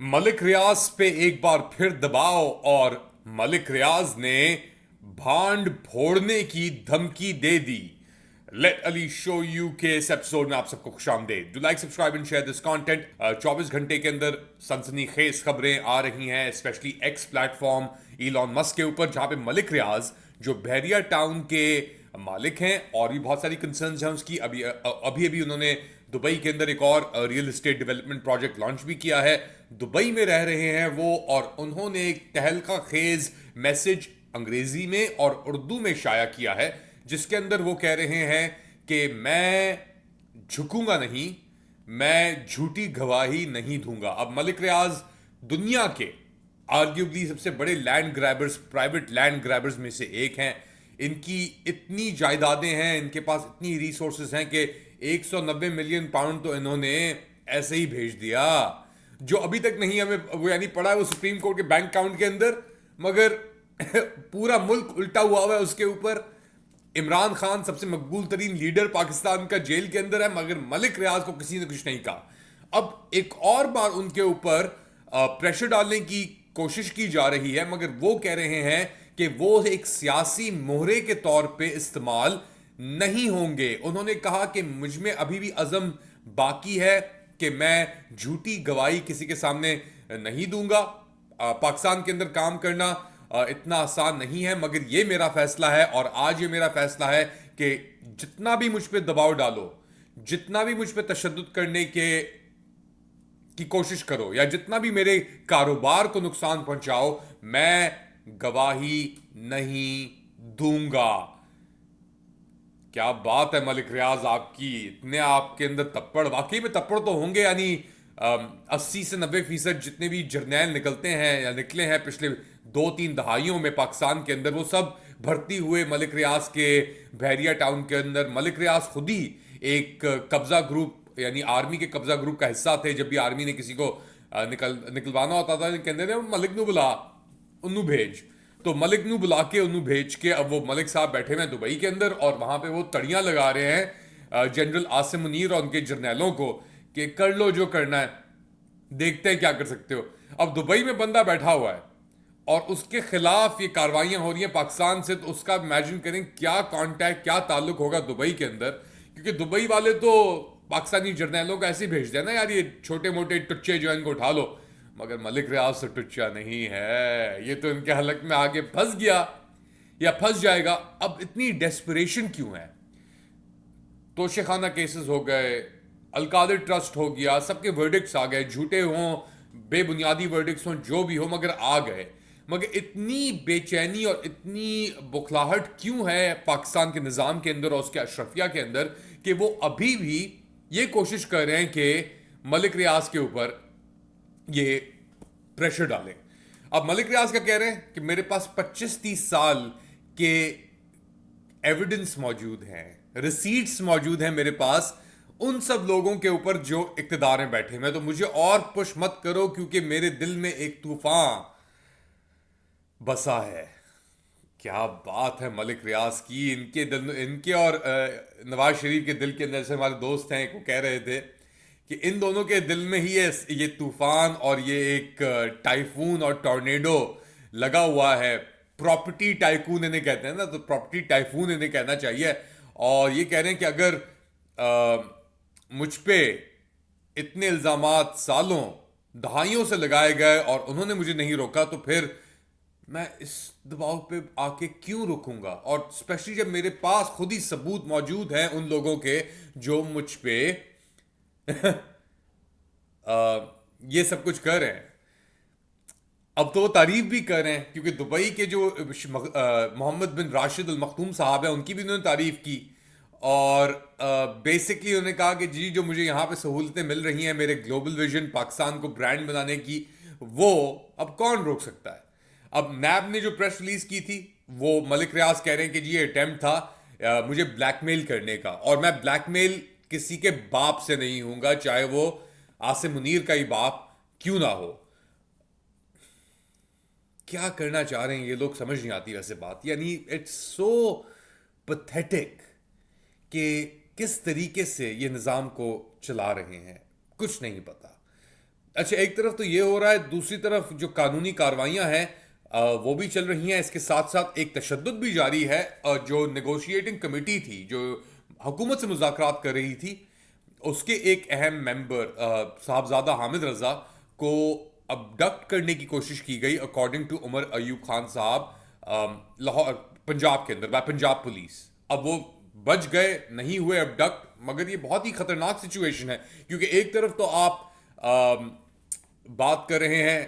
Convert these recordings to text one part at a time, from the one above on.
मलिक रियाज पे एक बार फिर दबाव और मलिक रियाज ने भांड फोड़ने की धमकी दे दी। लेट अली शो यू के इस एपिसोड में आप सबको खुशामदीद। Do like subscribe and share this content. 24 घंटे के अंदर सनसनीखेज खबरें आ रही हैं, specially X platform Elon Musk के ऊपर, जहां पे मलिक रियाज जो बहरिया टाउन के मालिक हैं और भी बहुत सारी कंसर्न्स हैं उसकी। अभी अभी अभी उन्होंने दुबई के अंदर एक और real estate development project launch भी किया है। दुबई में रह रहे हैं वो, और उन्होंने एक तहलका खेज मैसेज अंग्रेजी में और उर्दू में शाया किया है, जिसके अंदर वो कह रहे हैं कि मैं झुकूंगा नहीं, मैं झूठी गवाही नहीं दूंगा। अब मलिक रियाज दुनिया के आर्ग्यूबली सबसे बड़े land grabbers, private land grabbers में से एक हैं। इनकी इतनी जायदादें हैं, इनके पास इतनी रिसोर्सेज हैं कि 190 मिलियन पाउंड तो इन्होंने ऐसे ही भेज दिया, जो अभी तक नहीं हमें वो यानी पड़ा है वो सुप्रीम कोर्ट के बैंक अकाउंट के अंदर, मगर पूरा मुल्क उल्टा हुआ है उसके ऊपर। इमरान खान सबसे मकबूल तरीन लीडर पाकिस्तान का जेल के अंदर है, मगर मलिक रियाज को किसी ने कुछ नहीं कहा। अब एक और बार उनके ऊपर प्रेशर डालने की कोशिश की जा रही है, मगर वो कह रहे हैं कि वो एक सियासी मोहरे के तौर पे इस्तेमाल नहीं होंगे। उन्होंने कहा कि मुझ में अभी भी अज़म बाकी है कि मैं झूठी गवाही किसी के सामने नहीं दूंगा। पाकिस्तान के अंदर काम करना इतना आसान नहीं है, मगर ये मेरा फैसला है और आज ये मेरा फैसला है कि जितना भी मुझ पे दबाव डालो, जितना भी मुझ पे तशद्दुद करने के की कोशिश करो, या जितना भी मेरे कारोबार को नुकसान पहुंचाओ, मैं गवाही नहीं दूंगा। क्या बात है मलिक रियाज आपकी, इतने आपके अंदर तप्पड़, वाकई में तप्पड़ तो होंगे। यानी 80 से 90% जितने भी जर्नैल निकलते हैं या निकले हैं पिछले 2-3 दहाइयों में पाकिस्तान के अंदर, वो सब भर्ती हुए मलिक रियाज के बहरिया टाउन के अंदर। मलिक रियाज खुद ही एक कब्जा ग्रुप यानी आर्मी के कब्जा ग्रुप का हिस्सा थे। जब भी आर्मी ने किसी को निकलवाना होता था, कहते थे मलिक नू बुला, उन्नू भेज। तो मलिक नू बुला के उन्नू भेज के अब वो मलिक साहब बैठे हुए हैं दुबई के अंदर, और वहां पे वो तड़ियां लगा रहे हैं जनरल आसिम मुनीर और उनके जर्नैलों को कि कर लो जो करना है, देखते हैं क्या कर सकते हो। अब दुबई में बंदा बैठा हुआ है और उसके खिलाफ ये कार्रवाइयां हो रही हैं पाकिस्तान से, तो उसका इमेजिन करें क्या कांटेक्ट, क्या ताल्लुक होगा दुबई के अंदर। क्योंकि दुबई वाले तो पाकिस्तानी जर्नैलों को ऐसे ही भेज देना, यार ये छोटे मोटे टुच्चे जो इनको उठा लो, मगर मलिक रियाज से टुच्चा नहीं है, ये तो इनके हलक में आगे फंस गया या फंस जाएगा। अब इतनी डेस्परेशन क्यों है? तोशेखाना केसेस हो गए, अलकादिर ट्रस्ट हो गया, सबके वर्डिक्ट्स आ गए, झूठे हों, बेबुनियादी वर्डिक्ट्स हों, जो भी हो, मगर आ गए। मगर इतनी बेचैनी और इतनी बुखलाहट क्यों है पाकिस्तान के निज़ाम के अंदर और उसके अशरफिया के अंदर कि वो अभी भी ये कोशिश कर रहे हैं कि मलिक रियाज के ऊपर ये प्रेशर डालें। अब मलिक रियाज का कह रहे हैं कि मेरे पास 25-30 साल के एविडेंस मौजूद हैं, रिसीट्स मौजूद हैं मेरे पास उन सब लोगों के ऊपर जो इक्तदार में बैठे हुए, तो मुझे और पुश मत करो क्योंकि मेरे दिल में एक तूफान बसा है। क्या बात है मलिक रियाज की, इनके दिल, इनके और नवाज शरीफ के दिल के अंदर से हमारे दोस्त हैं वो कह रहे थे कि इन दोनों के दिल में ही ये तूफान और ये एक टाइफून और टॉर्नेडो लगा हुआ है। प्रॉपर्टी टाइकून इन्हें कहते हैं ना, तो प्रॉपर्टी टाइफून इन्हें कहना चाहिए। और ये कह रहे हैं कि अगर मुझ पे इतने इल्जामात सालों दहाइयों से लगाए गए और उन्होंने मुझे नहीं रोका, तो फिर मैं इस दबाव पे आके क्यों रुकूंगा? और स्पेशली जब मेरे पास खुद ही सबूत मौजूद हैं उन लोगों के जो मुझ पे ये सब कुछ कर रहे हैं। अब तो वो तारीफ भी कर रहे हैं क्योंकि दुबई के जो मोहम्मद बिन राशिद अल मखदूम साहब हैं उनकी भी उन्होंने तारीफ की, और बेसिकली उन्होंने कहा कि जी जो मुझे यहाँ पे सहूलतें मिल रही हैं मेरे ग्लोबल विजन पाकिस्तान को ब्रांड बनाने की, वो अब कौन रोक सकता है। अब नैब ने जो प्रेस रिलीज की थी, वो मलिक रियाज कह रहे हैं कि जी ये अटेम्प्ट था मुझे ब्लैकमेल करने का, और मैं ब्लैकमेल किसी के बाप से नहीं हूंगा, चाहे वो आसिम मुनीर का ही बाप क्यों ना हो। क्या करना चाह रहे हैं ये लोग समझ नहीं आती वैसे बात, यानी इट्स सो पथेटिक कि किस तरीके से ये निज़ाम को चला रहे हैं, कुछ नहीं पता। अच्छा, एक तरफ तो ये हो रहा है, दूसरी तरफ जो कानूनी कार्रवाइयां हैं वो भी चल रही हैं। इसके साथ साथ एक तशद्दुद भी जारी है। जो नेगोशिएटिंग कमेटी थी जो हुकूमत से मुज़ाकरात कर रही थी, उसके एक अहम मेंबर साहबजादा हामिद रजा को अबडक्ट करने की कोशिश की गई, अकॉर्डिंग टू उमर अयूब खान साहब, लाहौर पंजाब के अंदर, बाय पंजाब पुलिस। अब वो बच गए, नहीं हुए अबडक्ट, मगर ये बहुत ही खतरनाक सिचुएशन है, क्योंकि एक तरफ तो आप बात कर रहे हैं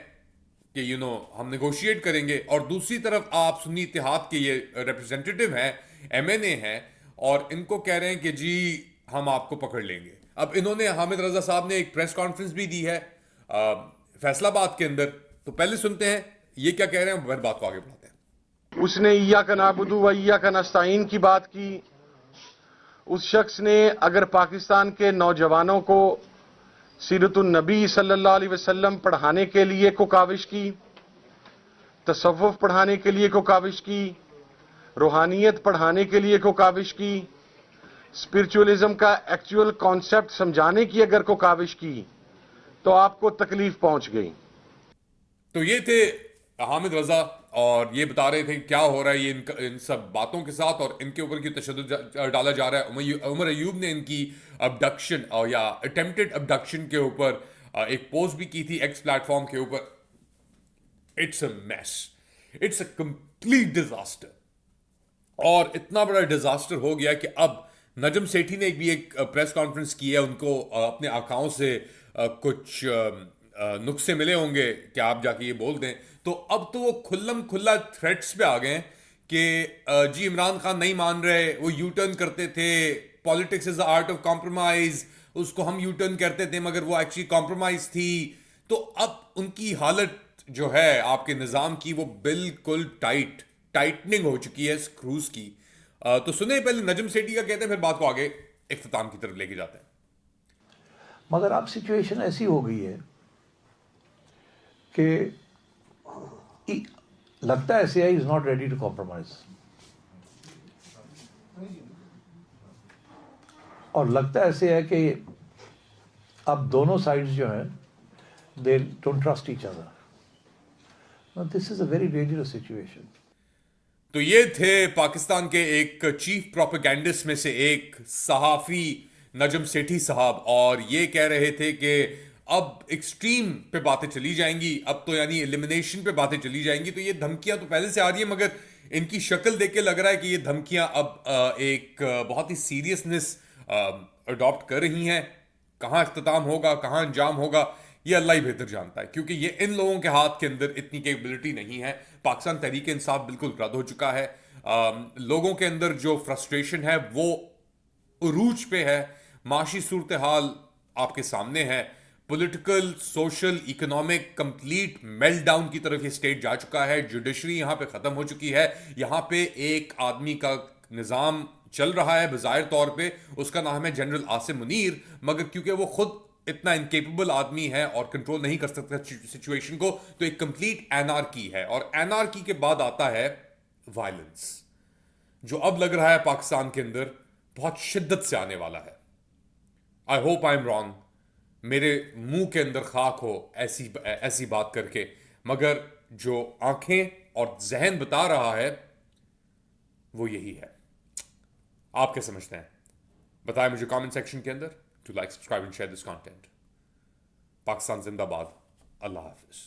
कि हम नेगोशिएट करेंगे, और दूसरी तरफ आप सुन्नी इत्तेहाद के ये रिप्रेजेंटेटिव हैं, एमएनए हैं, और इनको कह रहे हैं कि जी हम आपको पकड़ लेंगे। अब इन्होंने, हामिद रजा साहब ने एक प्रेस कॉन्फ्रेंस भी दी है फैसलाबाद के अंदर। तो पहले सुनते हैं ये क्या कह रहे हैं, फिर बात को आगे बढ़ाते हैं। उसने इय्याका नाबुदु व इय्याका नस्ताईन की बात की। उस शख्स ने अगर पाकिस्तान के नौजवानों को सीरतुन नबी सल्लल्लाहु अलैहि वसल्लम पढ़ाने के लिए को काविश की, तसव्वुफ पढ़ाने के लिए को काविश की, रूहानियत पढ़ाने के लिए को काविश की, स्पिरिचुअलिज्म का एक्चुअल कॉन्सेप्ट समझाने की अगर को काविश की, तो आपको तकलीफ पहुंच गई। तो ये थे हामिद रजा, और ये बता रहे थे क्या हो रहा है ये इन सब बातों के साथ, और इनके ऊपर क्यों तशद्दुद डाला जा रहा है। उमर अयूब ने इनकी अबडक्शन या अटेम्प्टेड अबडक्शन के ऊपर एक पोस्ट भी की थी एक्स प्लेटफॉर्म के ऊपर। It's a mess, it's a complete disaster, और इतना बड़ा डिजास्टर हो गया कि अब नजम सेठी ने भी एक प्रेस कॉन्फ्रेंस की है। उनको अपने आकाओं से कुछ नुक्से मिले होंगे कि आप जाके ये बोल दें, तो अब तो वो खुल्लम खुल्ला थ्रेट्स पे आ गए हैं कि जी इमरान खान नहीं मान रहे, वो यू टर्न करते थे, politics is the art of compromise, उसको हम यू टर्न करते थे मगर वो एक्चुअली कॉम्प्रोमाइज थी। तो अब उनकी हालत जो है आपके निज़ाम की, वो बिल्कुल टाइटनिंग हो चुकी है स्क्रूज की। तो सुने पहले नजम सेठी का कहते हैं, फिर बात को आगे इख्तिताम की तरफ लेके जाते हैं। मगर अब सिचुएशन ऐसी हो गई है कि लगता है CI is not ready to compromise, और लगता ऐसे है कि अब दोनों साइड्स जो हैं they don't trust each other. This is a very dangerous situation. तो ये थे पाकिस्तान के एक चीफ प्रोपेगेंडिस्ट में से एक सहाफी नजम सेठी साहब, और ये कह रहे थे कि अब एक्सट्रीम पे बातें चली जाएंगी, अब तो यानी एलिमिनेशन पे बातें चली जाएंगी। तो ये धमकियां तो पहले से आ रही है, मगर इनकी शक्ल देख के लग रहा है कि ये धमकियां अब एक बहुत ही सीरियसनेस अडॉप्ट कर रही हैं। कहां इख्तिताम होगा, कहां अंजाम होगा, ये अल्लाह ही बेहतर जानता है, क्योंकि ये इन लोगों के हाथ के अंदर इतनी कैपेबिलिटी नहीं है। पाकिस्तान तहरीक इंसाफ बिल्कुल रद्द हो चुका है। लोगों के अंदर जो फ्रस्ट्रेशन है वो उरूज पे है। माशी सूरत हाल आपके सामने है। Political, social, economic complete meltdown की तरफ ये स्टेट जा चुका है। जुडिशरी यहां पे खत्म हो चुकी है। यहां पे एक आदमी का निज़ाम चल रहा है बज़ाहिर तौर पे, उसका नाम है जनरल आसिम मुनीर, मगर क्योंकि वो खुद इतना इनकेपेबल आदमी है और कंट्रोल नहीं कर सकता सिचुएशन को, तो एक कंप्लीट एनार्की है। और एनार्की के बाद आता है वायलेंस, जो अब लग रहा है पाकिस्तान के अंदर बहुत शिद्दत से आने वाला है। I hope I am wrong, मेरे मुंह के अंदर खाक हो ऐसी बात करके, मगर जो आंखें और जहन बता रहा है वो यही है। आप क्या समझते हैं? बताएं मुझे कमेंट सेक्शन के अंदर। To like, subscribe and share this content. Pakistan जिंदाबाद। अल्लाह हाफिज।